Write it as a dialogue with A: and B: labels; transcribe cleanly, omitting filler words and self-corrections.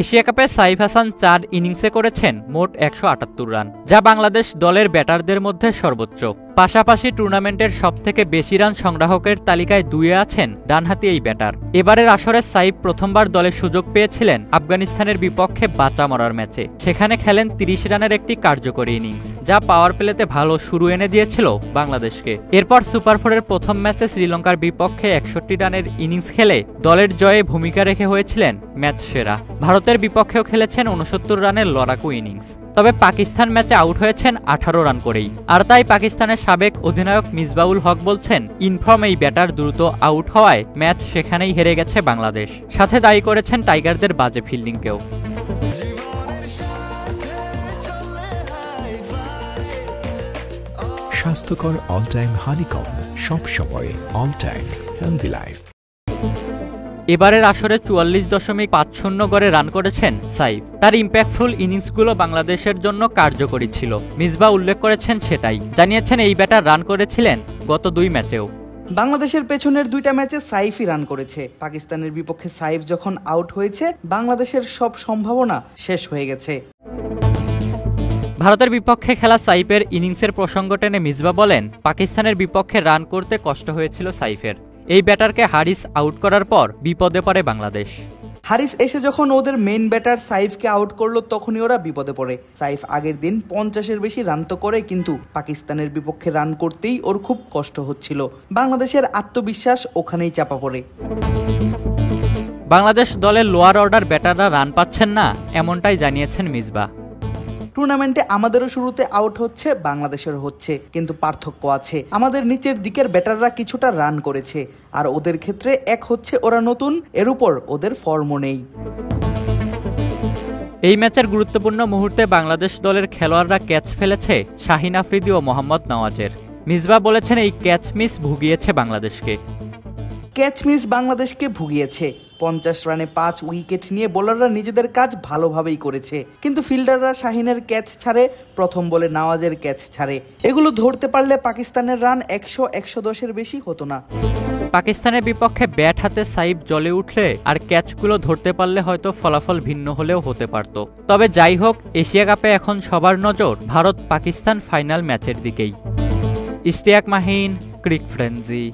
A: Asia কাপে সাইফ হাসান 4 ইনিংসে করেছেন মোট 178 রান, যা বাংলাদেশ দলের ব্যাটারদের মধ্যে সর্বোচ্চ। পাশাপাশি টুর্নামেন্টের সবথেকে বেশি রান সংগ্রাহকের তালিকায় 2-এ আছেন ডানহাতি এই ব্যাটার। এবারের আসরে সাইফ প্রথমবার দলে সুযোগ পেয়েছিলেন আফগানিস্তানের বিপক্ষে বাঁচা মরার ম্যাচে। সেখানে খেলেন 30 রানের একটি কার্যকরী ইনিংস, যা পাওয়ার প্লেতে ভালো শুরু এনে দিয়েছিল বাংলাদেশকে। এরপর সুপার 4-এর প্রথম ম্যাচে শ্রীলঙ্কার বিপক্ষে 61 রানের ইনিংস খেলে দলের জয়ে ভূমিকা রেখে হয়েছিলেন ম্যাচ সেরা। ভারতের বিপক্ষেও খেলেছেন 69 রানের লড়াকু ইনিংস। তবে পাকিস্তান ম্যাচে আউট হয়েছেন 18 রান করেই। আর তাই পাকিস্তানের সাবেক অধিনায়ক মিসবাউল হক বলছেন, ইনফর্ম এই ব্যাটার দ্রুত আউট হওয়ায় ম্যাচ সেখানেই হেরে গেছে বাংলাদেশ। সাথে দায়ী করেছেন টাইগারদের বাজে ফিল্ডিংকেও।
B: স্বাস্থ্যকর অল টাইম হানিকম, সব সময় অল টাইম হেলদি লাইফ।
A: এবারের আসরে 44.50 গড়ে রান করেছেন সাইফ। তার ইম্প্যাক্টফুল ইনিংসগুলো বাংলাদেশের জন্য কার্যকরী ছিল, মিসবাহ উল্লেখ করেছেন সেটাই। জানিয়েছেন এই ব্যাটার রান করেছিলেন গত 2 ম্যাচেও।
C: বাংলাদেশের পেছনের 2টা ম্যাচে সাইফই রান করেছে। পাকিস্তানের বিপক্ষে সাইফ যখন আউট হয়েছে, বাংলাদেশের সব সম্ভাবনা শেষ হয়ে গেছে।
A: ভারতের বিপক্ষে খেলা সাইফের ইনিংসের প্রসঙ্গ টেনে মিসবাহ বলেন, পাকিস্তানের বিপক্ষে রান করতে কষ্ট হয়েছিল সাইফের। এই ব্যাটারকে হারিস আউট করার পর বিপদে পড়ে বাংলাদেশ।
C: হারিস এসে যখন ওদের মেইন ব্যাটার সাইফকে আউট করলো, তখনই ওরা বিপদে পড়ে। সাইফ আগের দিন 50-এর বেশি রান তো করে, কিন্তু পাকিস্তানের বিপক্ষে রান করতেই ওর খুব কষ্ট হচ্ছিল। বাংলাদেশের আত্মবিশ্বাস ওখানেই চাপা পড়ে।
A: বাংলাদেশ দলের লোয়ার অর্ডার ব্যাটাররা রান পাচ্ছেন না, এমনটাই জানিয়েছেন মিসবাহ।
C: টুর্নামেন্টে আমাদেরও শুরুতে আউট হচ্ছে, বাংলাদেশের হচ্ছে, কিন্তু পার্থক্য আছে। আমাদের নিচের দিকের ব্যাটাররা কিছুটা রান করেছে, আর ওদের ক্ষেত্রে এক হচ্ছে ওরা নতুন, এর উপর ওদের ফর্মও নেই।
A: এই ম্যাচের গুরুত্বপূর্ণ মুহূর্তে বাংলাদেশ দলের খেলোয়াড়রা ক্যাচ ফেলেছে শাহিন আফ্রিদি ও মোহাম্মদ নওয়াজের। মিসবাহ বলেছেন, এই ক্যাচ মিস ভুগিয়েছে বাংলাদেশকে।
C: ক্যাচ মিস বাংলাদেশকে ভুগিয়েছে। 50 রানে 5 উইকেট নিয়ে বোলাররা নিজেদের কাজ ভালোভাবেই করেছে, কিন্তু ফিল্ডাররা শাহিনের ক্যাচ ছাড়ে, প্রথম বলে নওয়াজের ক্যাচ ছাড়ে। এগুলো ধরতে পারলে পাকিস্তানের রান 100-110-এর বেশি হতো না।
A: পাকিস্তানের বিপক্ষে ব্যাট হাতে সাইফ জ্বলে উঠলে আর ক্যাচগুলো ধরতে পারলে হয়তো ফলাফল ভিন্ন হলেও হতে পারত। তবে যাই হোক, এশিয়া কাপে এখন সবার নজর ভারত পাকিস্তান ফাইনাল ম্যাচের দিকেই। ইশতিয়াক মাহিন, ক্রিক ফ্রেন্জি।